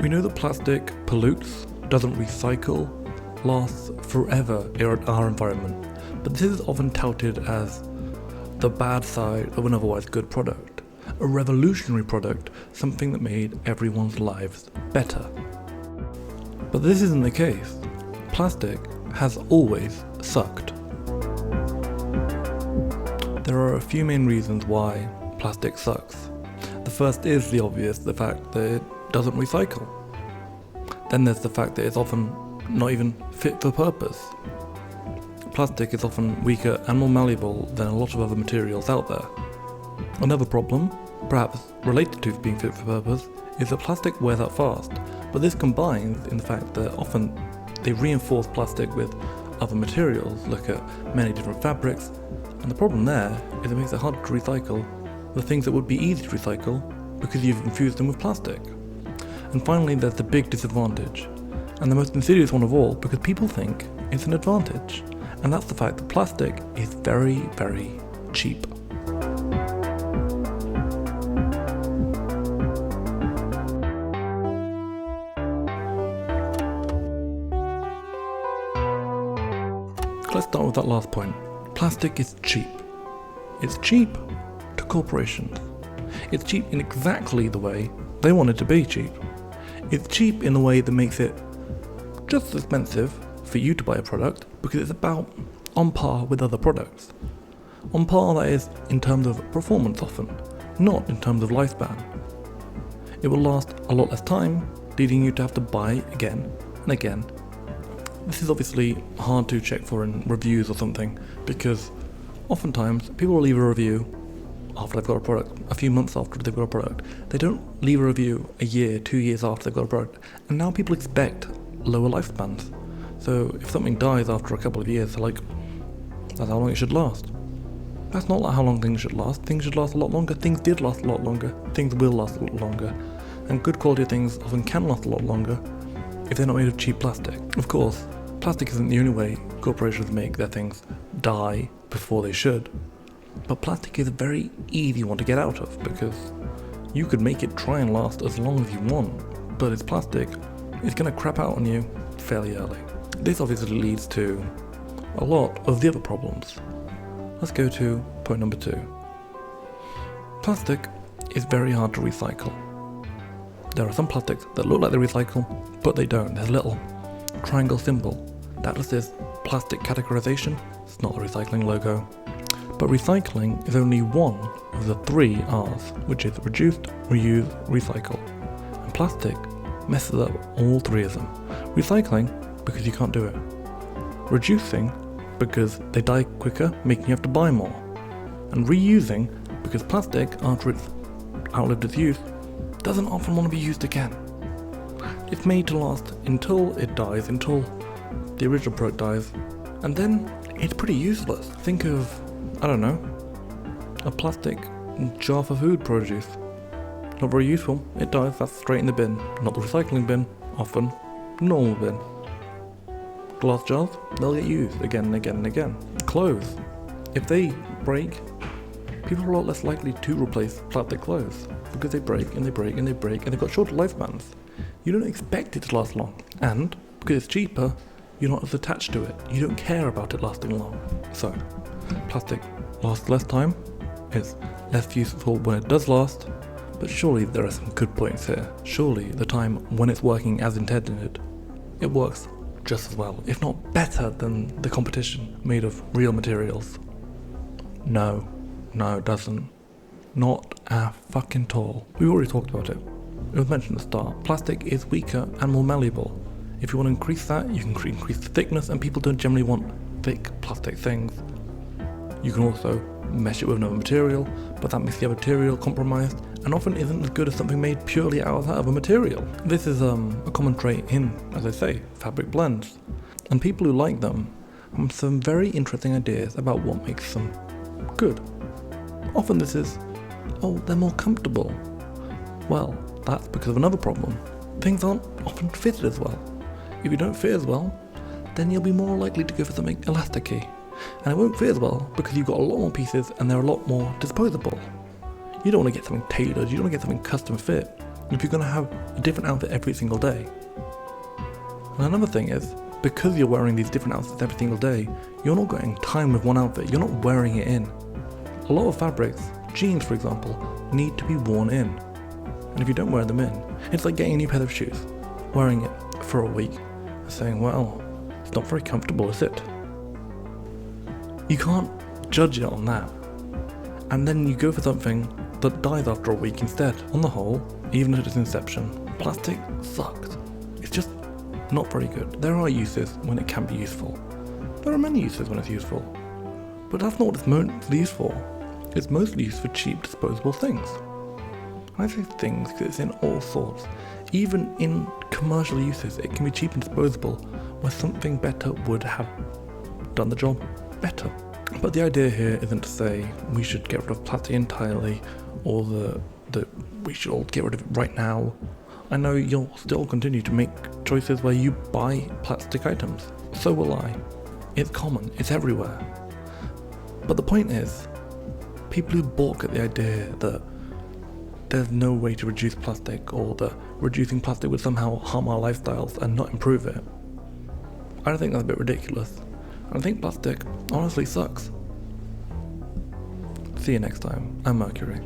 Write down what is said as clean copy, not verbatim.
We know that plastic pollutes, doesn't recycle, lasts forever in our environment, but this is often touted as the bad side of an otherwise good product, a revolutionary product, something that made everyone's lives better. But this isn't the case. Plastic has always sucked. There are a few main reasons why plastic sucks. The first is the obvious, the fact that it doesn't recycle. Then there's the fact that it's often not even fit for purpose. Plastic is often weaker and more malleable than a lot of other materials out there. Another problem, perhaps related to being fit for purpose, is that plastic wears out fast, but this combines in the fact that often they reinforce plastic with other materials, look at many different fabrics, and the problem there is it makes it harder to recycle the things that would be easy to recycle because you've infused them with plastic. And finally, there's the big disadvantage, and the most insidious one of all, because people think it's an advantage, and that's the fact that plastic is very, very cheap. Let's start with that last point. Plastic is cheap. It's cheap to corporations. It's cheap in exactly the way they want it to be cheap. It's cheap in a way that makes it just as expensive for you to buy a product because it's about on par with other products. On par, that is, in terms of performance often, not in terms of lifespan. It will last a lot less time, leading you to have to buy again and again. This is obviously hard to check for in reviews or something, because oftentimes people will leave a review after they've got a product, a few months after they've got a product. They don't leave a review a year, 2 years after they've got a product, and now people expect lower lifespans. So if something dies after a couple of years, they're like, that's how long it should last. That's not how long things should last. Things should last a lot longer. Things did last a lot longer. Things will last a lot longer. And good quality things often can last a lot longer if they're not made of cheap plastic. Of course, plastic isn't the only way corporations make their things die before they should. But plastic is a very easy one to get out of because you could make it try and last as long as you want, but it's plastic, it's going to crap out on you fairly early. This obviously leads to a lot of the other problems. Let's go to point number 2. Plastic is very hard to recycle. There are some plastics that look like they recycle, but they don't. There's a little triangle symbol. That just says plastic categorization. It's not the recycling logo. But recycling is only one of the 3 R's, which is reduce, reuse, recycle. And plastic messes up all 3 of them. Recycling, because you can't do it. Reducing, because they die quicker, making you have to buy more. And reusing, because plastic, after it's outlived its use, doesn't often want to be used again. It's made to last until it dies, until the original product dies, and then it's pretty useless. Think of, I don't know, a plastic jar for food produce. Not very useful, it dies, that's straight in the bin. Not the recycling bin, often normal bin. Glass jars, they'll get used again and again and again. Clothes, if they break, people are a lot less likely to replace plastic clothes because they break and they break and they break and they've got shorter lifespans. You don't expect it to last long, and because it's cheaper, you're not as attached to it. You don't care about it lasting long. So, plastic lasts less time, it's less useful when it does last, but surely there are some good points here. Surely the time when it's working as intended, it works just as well, if not better than the competition made of real materials. No, it doesn't. Not at fucking all. We've already talked about it. It was mentioned at the start. Plastic is weaker and more malleable. If you want to increase that, you can increase the thickness, and people don't generally want thick plastic things. You can also mesh it with another material, but that makes the other material compromised and often isn't as good as something made purely out of that other material. This is a common trait in, as I say, fabric blends. And people who like them have some very interesting ideas about what makes them good. Often this is, oh, they're more comfortable. Well, that's because of another problem. Things aren't often fitted as well. If you don't fit as well, then you'll be more likely to go for something elasticy. And it won't fit as well because you've got a lot more pieces and they're a lot more disposable. You don't want to get something tailored, you don't want to get something custom fit if you're going to have a different outfit every single day. And another thing is, because you're wearing these different outfits every single day, you're not getting time with one outfit, you're not wearing it in. A lot of fabrics, jeans for example, need to be worn in. And if you don't wear them in, it's like getting a new pair of shoes, wearing it for a week, and saying, well, it's not very comfortable, is it? You can't judge it on that. And then you go for something that dies after a week instead. On the whole, even at its inception, plastic sucked. It's just not very good. There are uses when it can be useful. There are many uses when it's useful. But that's not what it's mostly used for. It's mostly used for cheap disposable things. And I say things because it's in all sorts. Even in commercial uses, it can be cheap and disposable, where something better would have done the job better. But the idea here isn't to say we should get rid of plastic entirely, or that we should all get rid of it right now. I know you'll still continue to make choices where you buy plastic items. So will I. It's common, it's everywhere. But the point is, people who balk at the idea that there's no way to reduce plastic, or that reducing plastic would somehow harm our lifestyles and not improve it, I don't think that's a bit ridiculous. I think plastic honestly sucks. See you next time. I'm Mercury.